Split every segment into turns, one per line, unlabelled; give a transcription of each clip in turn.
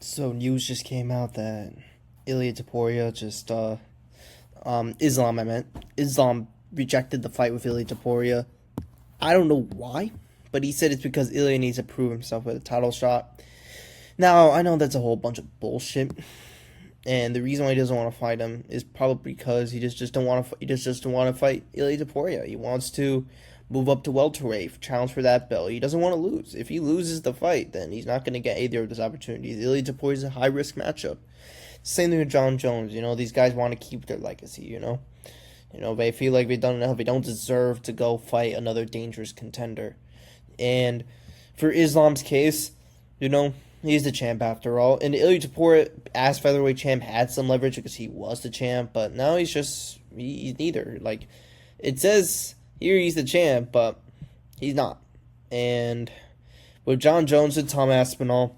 So news just came out that Ilia Topuria Islam rejected the fight with Ilia Topuria. I don't know why, but he said it's because Ilia needs to prove himself with a title shot. Now I know that's a whole bunch of bullshit, and the reason why he doesn't want to fight him is probably because he just don't want to. He just don't want to fight Ilia Topuria. He wants to move up to welterweight, challenge for that belt. He doesn't want to lose. If he loses the fight, then he's not going to get either of those opportunities. Ilia Topuria is a high risk matchup. Same thing with John Jones. These guys want to keep their legacy. They feel like they've done enough. They don't deserve to go fight another dangerous contender. And for Islam's case, he's the champ after all. And Ilia Topuria, as featherweight champ, had some leverage because he was the champ. But now he's neither. Like, it says here he's the champ, but he's not. And with John Jones and Tom Aspinall,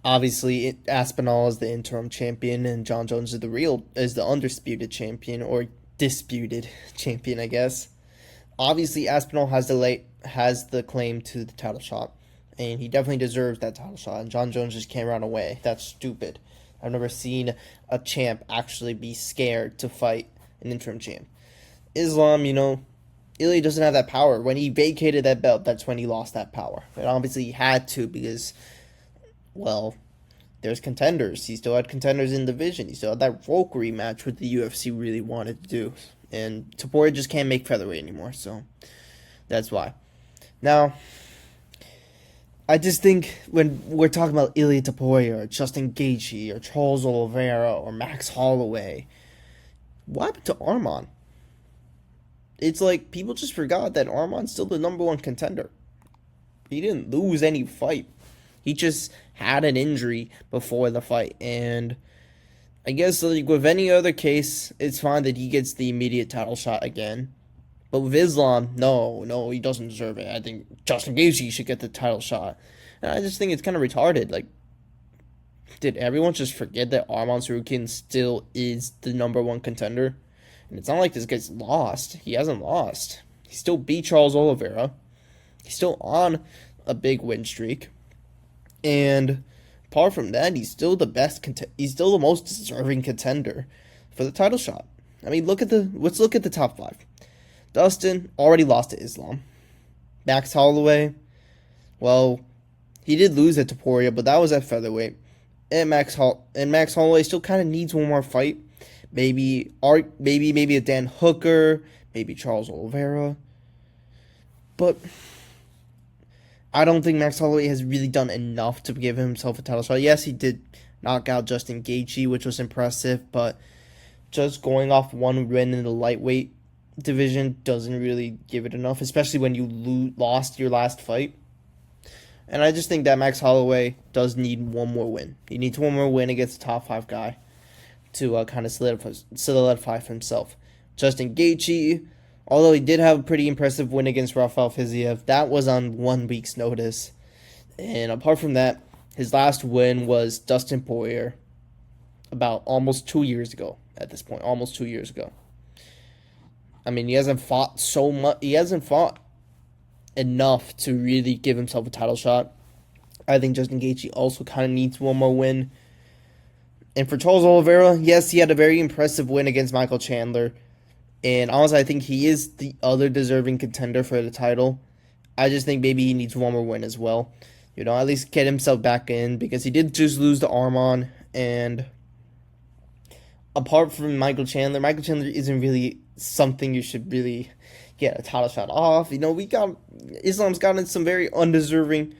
obviously Aspinall is the interim champion, and John Jones is the undisputed champion, or disputed champion, I guess. Obviously, Aspinall has the claim to the title shot, and he definitely deserves that title shot. And John Jones just can't run away. That's stupid. I've never seen a champ actually be scared to fight an interim champ. Islam, Ilia doesn't have that power. When he vacated that belt, that's when he lost that power. And obviously he had to because, well, there's contenders. He still had contenders in the division. He still had that Volk rematch, which the UFC really wanted to do. And Topuria just can't make featherweight anymore, so that's why. Now, I just think when we're talking about Ilia Topuria or Justin Gaethje or Charles Oliveira or Max Holloway, what happened to Arman? It's like people just forgot that Arman's still the number one contender. He didn't lose any fight. He just had an injury before the fight. And I guess like with any other case, it's fine that he gets the immediate title shot again. But with Islam, no, he doesn't deserve it. I think Justin Gaethje should get the title shot. And I just think it's kind of retarded. Like, did everyone just forget that Arman Tsarukyan still is the number one contender? And it's not like this guy's lost. He hasn't lost. He still beat Charles Oliveira. He's still on a big win streak. And apart from that, he's still the best. He's still the most deserving contender for the title shot. I mean, let's look at the top five. Dustin already lost to Islam. Max Holloway, well, he did lose at Topuria, but that was at featherweight. And Max Holloway still kind of needs one more fight. Maybe a Dan Hooker, maybe Charles Oliveira. But I don't think Max Holloway has really done enough to give himself a title shot. Yes, he did knock out Justin Gaethje, which was impressive, but just going off one win in the lightweight division doesn't really give it enough, especially when you lost your last fight. And I just think that Max Holloway does need one more win. He needs one more win against the top five guy to kind of solidify for himself. Justin Gaethje, although he did have a pretty impressive win against Rafael Fiziev, that was on 1 week's notice. And apart from that, his last win was Dustin Poirier about almost 2 years ago at this point. Almost 2 years ago. I mean, he hasn't fought so much. He hasn't fought enough to really give himself a title shot. I think Justin Gaethje also kind of needs one more win. And for Charles Oliveira, yes, he had a very impressive win against Michael Chandler. And honestly, I think he is the other deserving contender for the title. I just think maybe he needs one more win as well. At least get himself back in, because he did just lose to Arman. And apart from Michael Chandler isn't really something you should really get a title shot off. Islam's gotten some very undeserving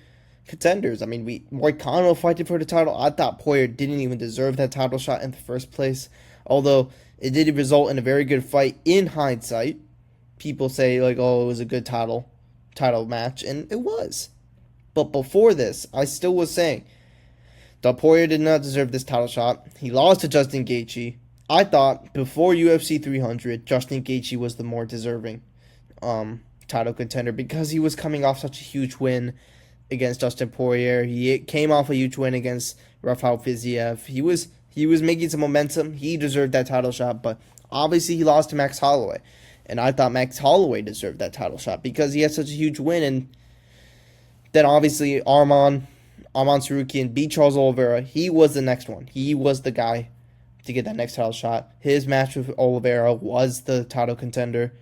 contenders. I mean, Moicano fighting for the title. I thought Poirier didn't even deserve that title shot in the first place. Although it did result in a very good fight in hindsight. People say, like, oh, it was a good title match, and it was. But before this, I still was saying that Poirier did not deserve this title shot. He lost to Justin Gaethje. I thought before UFC 300, Justin Gaethje was the more deserving title contender, because he was coming off such a huge win against Dustin Poirier. He came off a huge win against Rafael Fiziev. He was making some momentum. He deserved that title shot, but obviously he lost to Max Holloway. And I thought Max Holloway deserved that title shot because he had such a huge win. And then obviously Arman Arman Tsarukyan beat Charles Oliveira, he was the next one. He was the guy to get that next title shot. His match with Oliveira was the title contender.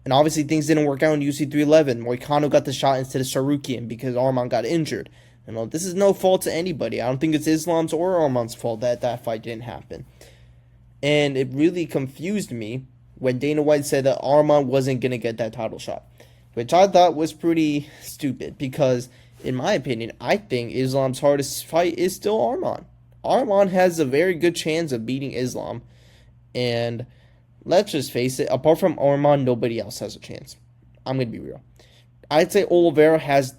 And obviously things didn't work out in UFC 311. Moicano got the shot instead of Tsarukyan because Arman got injured. This is no fault to anybody. I don't think it's Islam's or Arman's fault that that fight didn't happen. And it really confused me when Dana White said that Arman wasn't going to get that title shot, which I thought was pretty stupid because, in my opinion, I think Islam's hardest fight is still Arman. Arman has a very good chance of beating Islam, and let's just face it, apart from Arman, nobody else has a chance. I'm going to be real. I'd say Oliveira has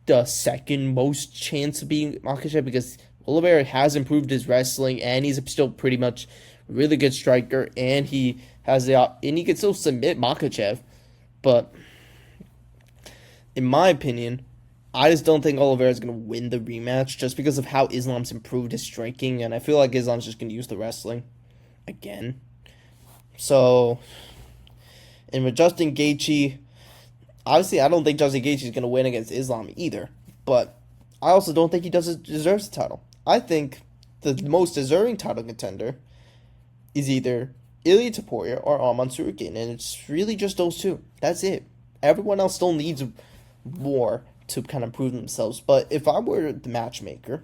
the second most chance of beating Makhachev because Oliveira has improved his wrestling, and he's still pretty much a really good striker, and he has and he can still submit Makhachev, but in my opinion, I just don't think Oliveira is going to win the rematch just because of how Islam's improved his striking, and I feel like Islam's just going to use the wrestling again. So, and with Justin Gaethje, obviously I don't think Justin Gaethje is going to win against Islam either, but I also don't think he deserves the title. I think the most deserving title contender is either Ilia Topuria or Arman Tsarukyan, and it's really just those two. That's it. Everyone else still needs more to kind of prove themselves. But if I were the matchmaker,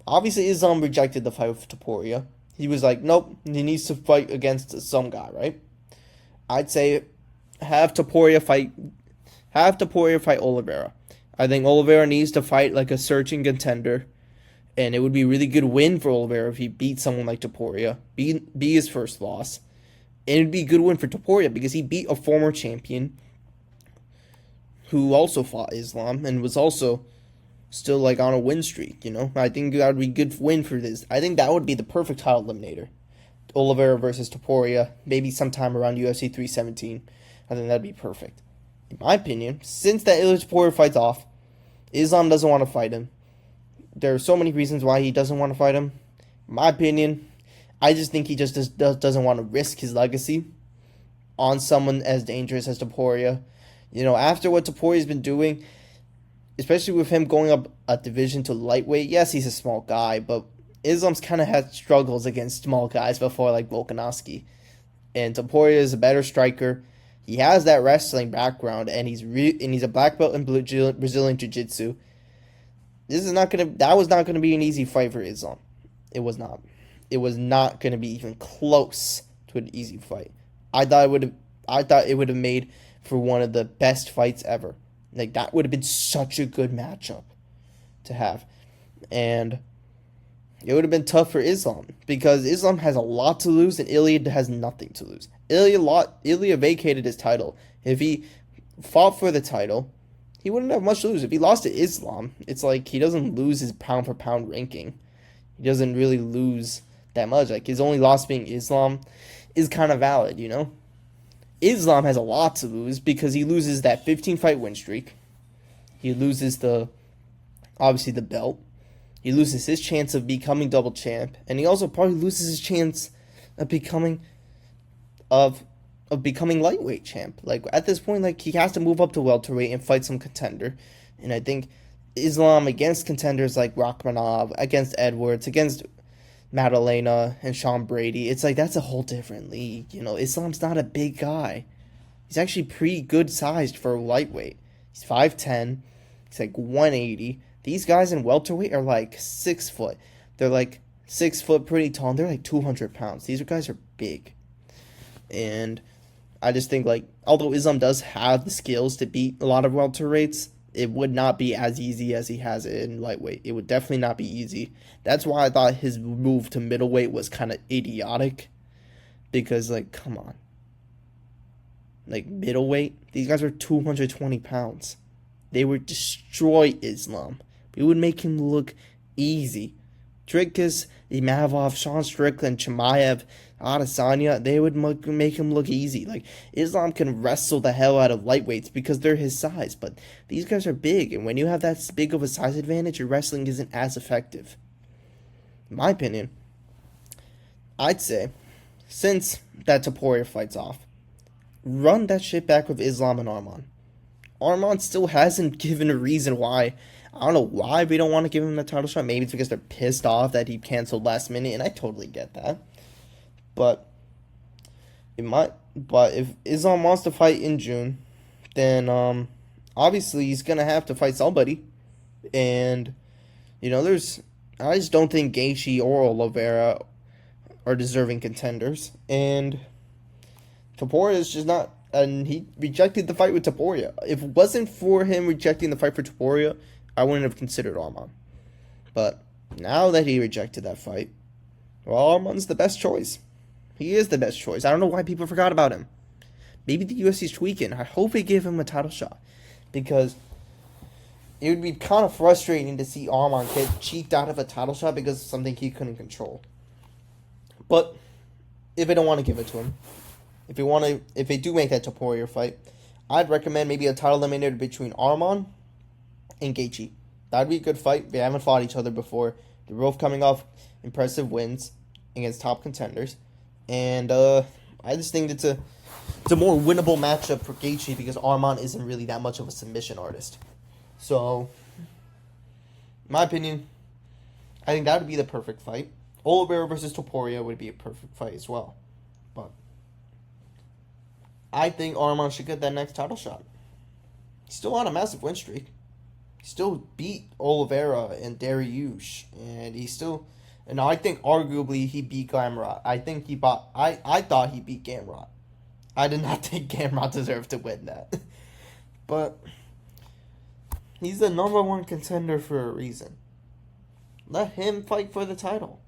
obviously Islam rejected the fight with Topuria. He was like, nope, he needs to fight against some guy, right? I'd say have Topuria fight Oliveira. I think Oliveira needs to fight like a searching contender, and it would be a really good win for Oliveira if he beat someone like Topuria, be his first loss. And it'd be a good win for Topuria because he beat a former champion who also fought Islam and was also still like on a win streak, I think that would be a good win for this. I think that would be the perfect title eliminator. Oliveira versus Topuria, maybe sometime around UFC 317. I think that'd be perfect. In my opinion, since that Ilia Topuria fight's off, Islam doesn't want to fight him. There are so many reasons why he doesn't want to fight him. In my opinion, I just think he just doesn't want to risk his legacy on someone as dangerous as Topuria. After what Topuria's been doing, especially with him going up a division to lightweight, yes, he's a small guy, but Islam's kind of had struggles against small guys before, like Volkanovski. And Topuria is a better striker. He has that wrestling background, and he's a black belt in Brazilian Jiu-Jitsu. That was not gonna be an easy fight for Islam. It was not. It was not gonna be even close to an easy fight. I thought it would have made for one of the best fights ever. Like, that would have been such a good matchup to have. And it would have been tough for Islam because Islam has a lot to lose and Ilia has nothing to lose. Ilia vacated his title. If he fought for the title, he wouldn't have much to lose. If he lost to Islam, it's like he doesn't lose his pound for pound ranking. He doesn't really lose that much. Like, his only loss being Islam is kind of valid, Islam has a lot to lose because he loses that 15-fight win streak. He loses obviously the belt. He loses his chance of becoming double champ, and he also probably loses his chance of becoming lightweight champ. Like, at this point, like, he has to move up to welterweight and fight some contender. And I think Islam against contenders like Rachmanov, against Edwards, against Madalena and Sean Brady, it's like that's a whole different league. Islam's not a big guy. He's actually pretty good sized for a lightweight. He's 5'10". He's like 180. These guys in welterweight are like 6 foot. They're like 6 foot, pretty tall, and they're like 200 pounds. These guys are big. And I just think, like, although Islam does have the skills to beat a lot of welterweights, it would not be as easy as he has it in lightweight. It would definitely not be easy. That's why I thought his move to middleweight was kind of idiotic. Because, like, come on. Like, middleweight, these guys are 220 pounds. They would destroy Islam. It would make him look easy. Drickus, Imavov, Sean Strickland, Chimaev, Adesanya, they would make him look easy. Like, Islam can wrestle the hell out of lightweights because they're his size, but these guys are big, and when you have that big of a size advantage, your wrestling isn't as effective. In my opinion, I'd say, since that Topuria fight's off, run that shit back with Islam and Arman. Arman still hasn't given a reason why I don't know why we don't want to give him the title shot. Maybe it's because they're pissed off that he canceled last minute, and I totally get that. But it might. But if Islam wants to fight in June, then obviously he's gonna have to fight somebody, and there's. I just don't think Gaethje or Oliveira are deserving contenders, and Topuria is just not. And he rejected the fight with Topuria. If it wasn't for him rejecting the fight for Topuria, I wouldn't have considered Arman. But now that he rejected that fight, well, Arman's the best choice. He is the best choice. I don't know why people forgot about him. Maybe the UFC's tweaking. I hope they give him a title shot, because it would be kind of frustrating to see Arman get cheeked out of a title shot because of something he couldn't control. But if they don't want to give it to him, if they do make that Topuria fight, I'd recommend maybe a title eliminator between Arman and Gaethje. That'd be a good fight. They haven't fought each other before. They're both coming off impressive wins against top contenders, and I just think it's a more winnable matchup for Gaethje because Arman isn't really that much of a submission artist. So, in my opinion, I think that would be the perfect fight. Oliveira versus Topuria would be a perfect fight as well. But I think Arman should get that next title shot. He's still on a massive win streak. He still beat Oliveira and Dariush, and I think arguably he beat Gamrot. I thought he beat Gamrot. I did not think Gamrot deserved to win that. But he's the number one contender for a reason. Let him fight for the title.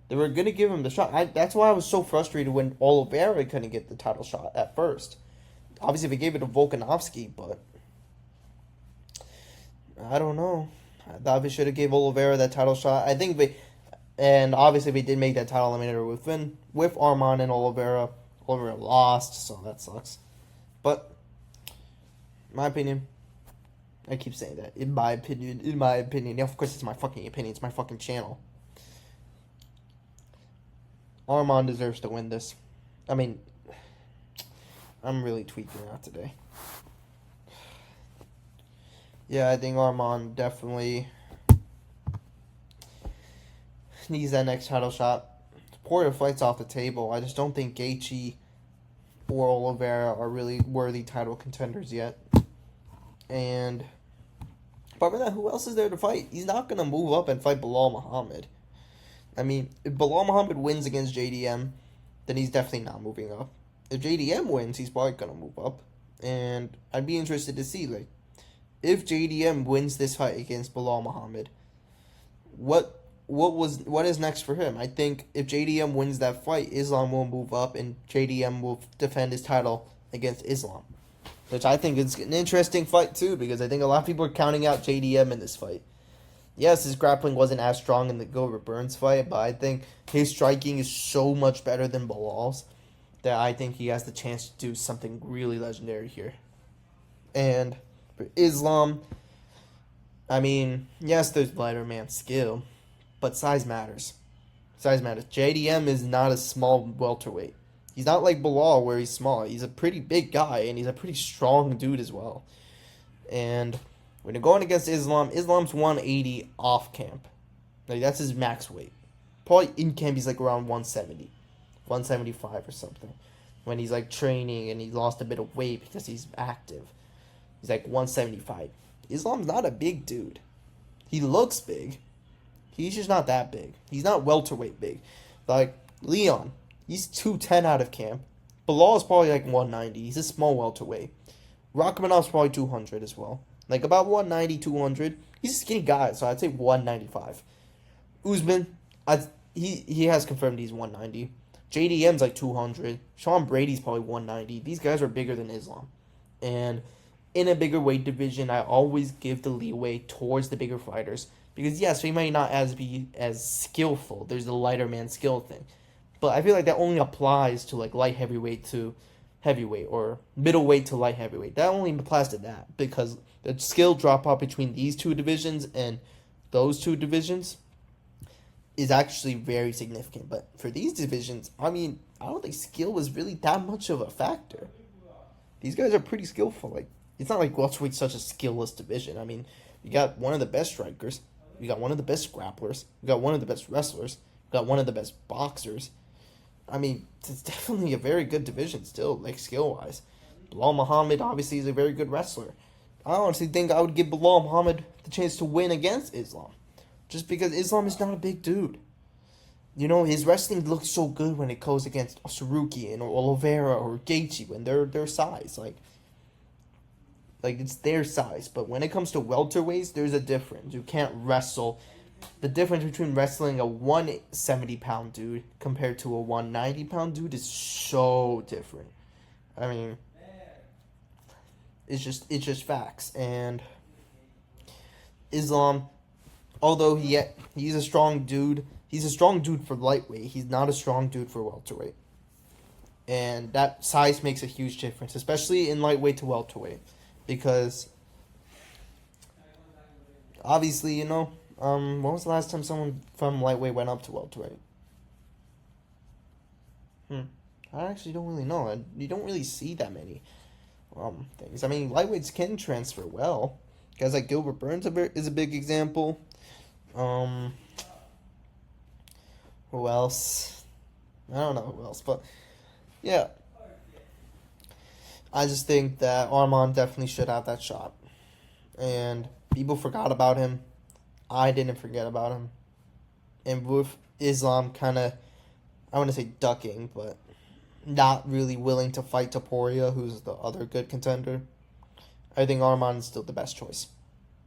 They were going to give him the shot. That's why I was so frustrated when Oliveira couldn't get the title shot at first. Obviously, they gave it to Volkanovski, but I don't know. I thought they should have gave Oliveira that title shot. And obviously they did make that title eliminator with Arman and Oliveira. Oliveira lost, so that sucks. But, in my opinion, I keep saying that. In my opinion. Of course, it's my fucking opinion. It's my fucking channel. Arman deserves to win this. I mean, I'm really tweaking out today. Yeah, I think Arman definitely needs that next title shot. Topuria fights off the table. I just don't think Gaethje or Oliveira are really worthy title contenders yet. And apart from that, who else is there to fight? He's not going to move up and fight Bilal Muhammad. I mean, if Bilal Muhammad wins against JDM, then he's definitely not moving up. If JDM wins, he's probably going to move up. And I'd be interested to see, if JDM wins this fight against Bilal Muhammad, what is next for him? I think if JDM wins that fight, Islam will move up and JDM will defend his title against Islam, which I think is an interesting fight too, because I think a lot of people are counting out JDM in this fight. Yes, his grappling wasn't as strong in the Gilbert Burns fight, but I think his striking is so much better than Bilal's that I think he has the chance to do something really legendary here. And for Islam, I mean, yes, there's lighter man skill, but size matters. Size matters. JDM is not a small welterweight. He's not like Bilal where he's small. He's a pretty big guy, and he's a pretty strong dude as well. And when you're going against Islam, Islam's 180 off camp. That's his max weight. Probably in camp he's around 170. 175 or something. When he's training and he lost a bit of weight because he's active. He's 175. Islam's not a big dude. He looks big. He's just not that big. He's not welterweight big. Leon, he's 210 out of camp. Bilal is probably 190. He's a small welterweight. Rakhmanov's probably 200 as well. About 190, 200. He's a skinny guy, so I'd say 195. Usman, he has confirmed he's 190. JDM's 200. Sean Brady's probably 190. These guys are bigger than Islam. And in a bigger weight division, I always give the leeway towards the bigger fighters. Because, yes, they might not be as skillful. There's the lighter man skill thing. But I feel that only applies to, light heavyweight to heavyweight or middleweight to light heavyweight. That only applies to that. Because the skill drop-off between these two divisions and those two divisions is actually very significant. But for these divisions, I don't think skill was really that much of a factor. These guys are pretty skillful. It's not welterweight's such a skillless division. You got one of the best strikers. You got one of the best grapplers. You got one of the best wrestlers. You got one of the best boxers. I mean, it's definitely a very good division still, like skill wise. Bilal Muhammad obviously is a very good wrestler. I honestly think I would give Bilal Muhammad the chance to win against Islam, just because Islam is not a big dude. You know, his wrestling looks so good when it goes against Sarukian or Oliveira or Gaethje when they're their size. Like it's their size. But when it comes to welterweights, there's a difference. You can't wrestle. The difference between wrestling a 170-pound dude compared to a 190-pound dude is so different. I mean, it's just facts. And Islam, although he's a strong dude, he's a strong dude for lightweight. He's not a strong dude for welterweight. And that size makes a huge difference, especially in lightweight to welterweight, because obviously, you know, when was the last time someone from lightweight went up to welterweight? I actually don't really know. You don't really see that many things. I mean, lightweights can transfer well. Guys like Gilbert Burns is a big example. Who else? I don't know who else, but yeah. I just think that Arman definitely should have that shot. And people forgot about him. I didn't forget about him. And with Islam kind of, I want to say ducking, but not really willing to fight Topuria, who's the other good contender, I think Arman is still the best choice.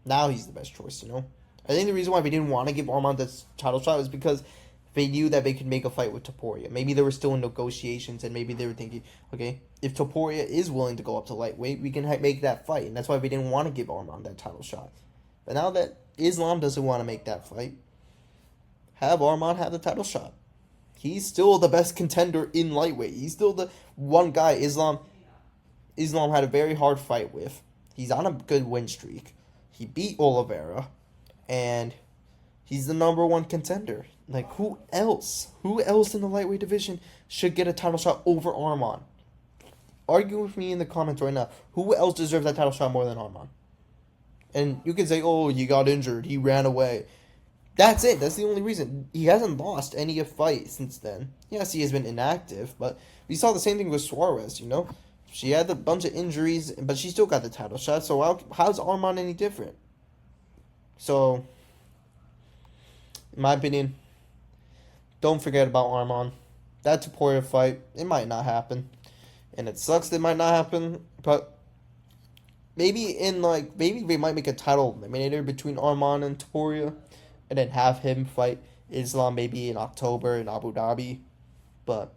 Now he's the best choice, you know? I think the reason why we didn't want to give Arman this title shot was because they knew that they could make a fight with Topuria. Maybe they were still in negotiations, and maybe they were thinking, okay, if Topuria is willing to go up to lightweight, we can make that fight. And that's why we didn't want to give Arman that title shot. But now that Islam doesn't want to make that fight, have Arman have the title shot. He's still the best contender in lightweight. He's still the one guy Islam had a very hard fight with. He's on a good win streak. He beat Oliveira, and he's the number one contender. Like, who else? Who else in the lightweight division should get a title shot over Arman? Argue with me in the comments right now. Who else deserves that title shot more than Arman? And you can say, oh, he got injured. He ran away. That's it. That's the only reason. He hasn't lost any fight since then. Yes, he has been inactive, but we saw the same thing with Suarez, you know? She had a bunch of injuries, but she still got the title shot. So how's Arman any different? So, in my opinion, don't forget about Arman. That Topuria fight, it might not happen. And it sucks that it might not happen, but maybe they might make a title eliminator between Arman and Topuria, and then have him fight Islam maybe in October in Abu Dhabi. But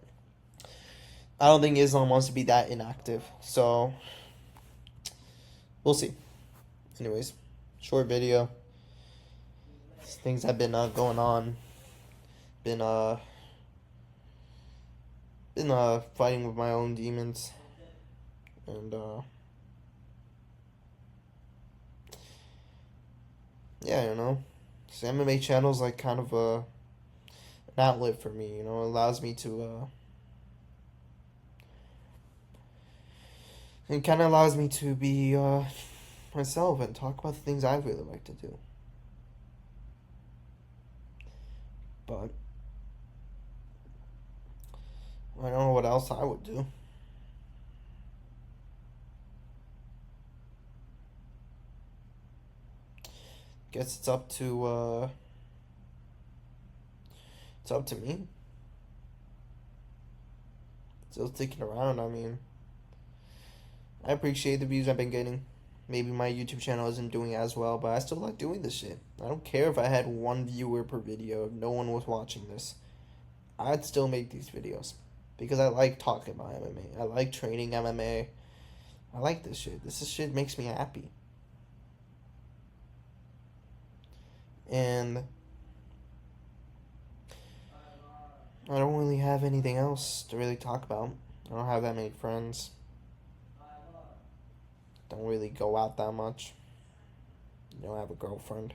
I don't think Islam wants to be that inactive. So we'll see. Anyways, short video. Things have been going on. Been fighting with my own demons. And yeah, you know. So MMA channel's like kind of an outlet for me, you know. It allows me to it kind of allows me to be myself and talk about the things I really like to do. But I don't know what else I would do. Guess it's up to me. Still sticking around. I mean, I appreciate the views I've been getting. Maybe my YouTube channel isn't doing as well, but I still like doing this shit. I don't care if I had one viewer per video, if no one was watching this. I'd still make these videos because I like talking about MMA. I like training MMA. I like this shit. This shit makes me happy. And I don't really have anything else to really talk about. I don't have that many friends. Don't really go out that much. You don't have a girlfriend.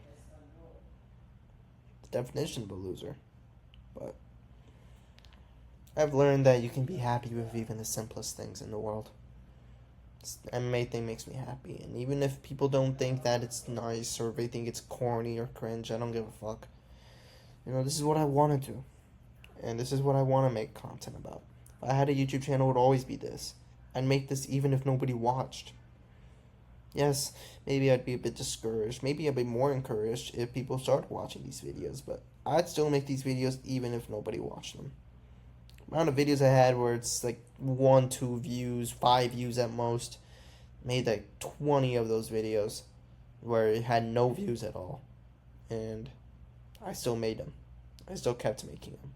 The definition of a loser. But I've learned that you can be happy with even the simplest things in the world. MMA thing makes me happy, and even if people don't think that it's nice or they think it's corny or cringe, I don't give a fuck. This is what I want to do, and this is what I want to make content about. If I had a YouTube channel, it would always be this. I'd make this even if nobody watched. Yes, maybe I'd be a bit discouraged. Maybe I'd be more encouraged if people started watching these videos, but I'd still make these videos even if nobody watched them. The amount of videos I had where it's like 1, 2 views, 5 views at most, made like 20 of those videos where it had no views at all, and I still made them. I still kept making them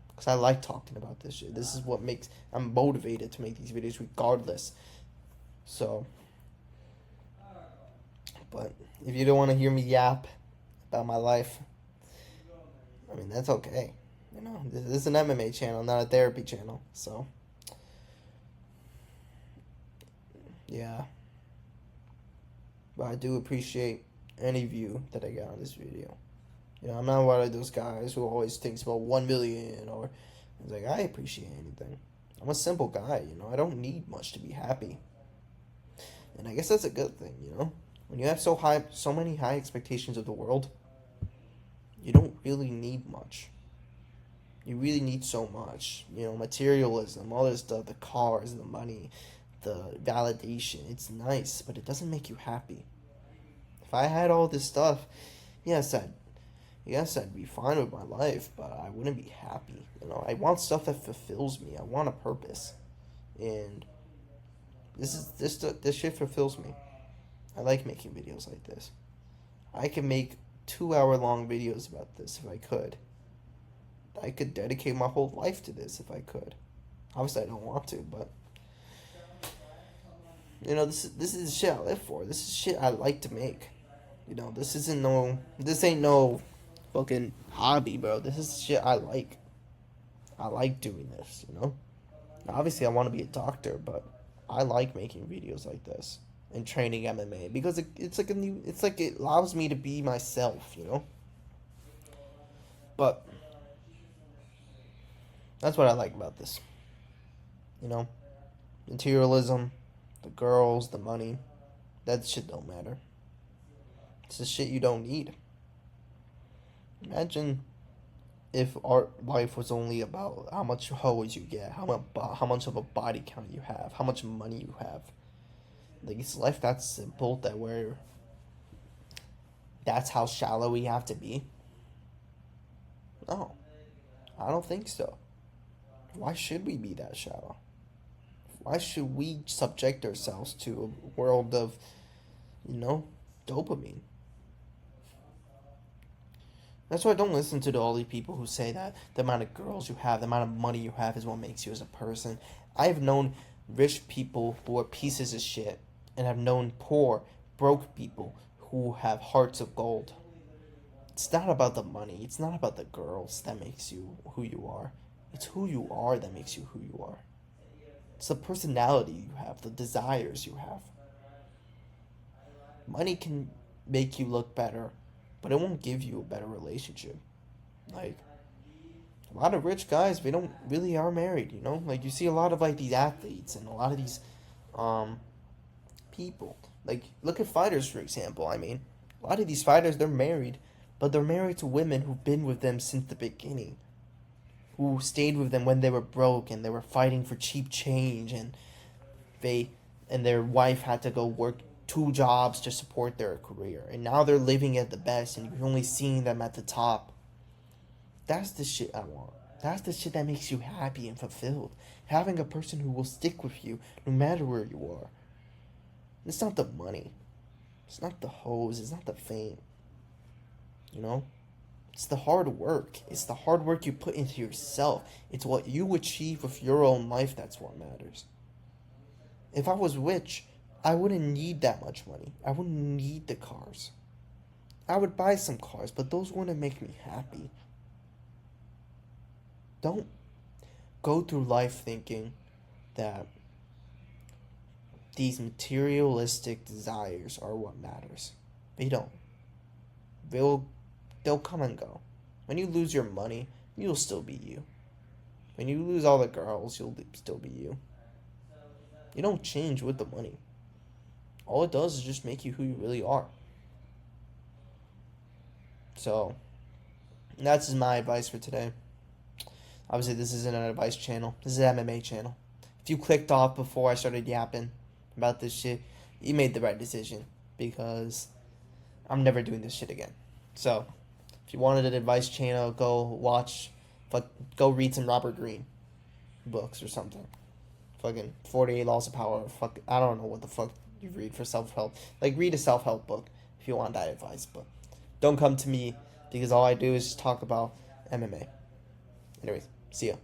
because I like talking about this shit. This is what makes I'm motivated to make these videos regardless. So, but if you don't want to hear me yap about my life, I mean, that's okay. This is an MMA channel, not a therapy channel. So, yeah. But I do appreciate any view that I get on this video. I'm not one of those guys who always thinks about 1 million or it's like, I appreciate anything. I'm a simple guy, I don't need much to be happy. And I guess that's a good thing, When you have so many high expectations of the world, you don't really need much. You really need so much, materialism, all this stuff, the cars, the money, the validation. It's nice, but it doesn't make you happy. If I had all this stuff, yes, I'd be fine with my life, but I wouldn't be happy. I want stuff that fulfills me. I want a purpose, and this shit fulfills me. I like making videos like this. I can make 2-hour-long videos about this if I could. I could dedicate my whole life to this if I could. Obviously, I don't want to, but this is the shit I live for. This is shit I like to make. This ain't no fucking hobby, bro. This is shit I like. I like doing this, Obviously, I want to be a doctor, but I like making videos like this and training MMA because it's like it allows me to be myself, But that's what I like about this. Materialism, the girls, the money, that shit don't matter. It's the shit you don't need. Imagine if our life was only about how much hoes you get, how much of a body count you have, how much money you have. Like, is life that simple that's how shallow we have to be? No, I don't think so. Why should we be that shallow? Why should we subject ourselves to a world of, dopamine? That's why I don't listen to all the people who say that the amount of girls you have, the amount of money you have is what makes you as a person. I've known rich people who are pieces of shit, and I've known poor, broke people who have hearts of gold. It's not about the money. It's not about the girls that makes you who you are. It's who you are that makes you who you are. It's the personality you have, the desires you have. Money can make you look better, but it won't give you a better relationship. Like, a lot of rich guys, they don't really are married, Like, you see a lot of, like, these athletes and a lot of these, people. Like, look at fighters, for example. I mean, a lot of these fighters, they're married, but they're married to women who've been with them since the beginning. Who stayed with them when they were broke and they were fighting for cheap change, and their wife had to go work 2 jobs to support their career, and now they're living at the best and you're only seeing them at the top. That's the shit I want. That's the shit that makes you happy and fulfilled. Having a person who will stick with you no matter where you are. It's not the money. It's not the hoes. It's not the fame. It's the hard work. It's the hard work you put into yourself. It's what you achieve with your own life that's what matters. If I was rich, I wouldn't need that much money. I wouldn't need the cars. I would buy some cars, but those wouldn't make me happy. Don't go through life thinking that these materialistic desires are what matters. They don't. They'll come and go. When you lose your money, you'll still be you. When you lose all the girls, you'll still be you. You don't change with the money. all it does is just make you who you really are. So, that's my advice for today. Obviously, this isn't an advice channel. This is an MMA channel. If you clicked off before I started yapping about this shit, you made the right decision, because I'm never doing this shit again. So, if you wanted an advice channel, go read some Robert Greene books or something. Fucking 48 Laws of Power. I don't know what the fuck you read for self-help. Like, read a self-help book if you want that advice, but don't come to me, because all I do is just talk about MMA. Anyways, see ya.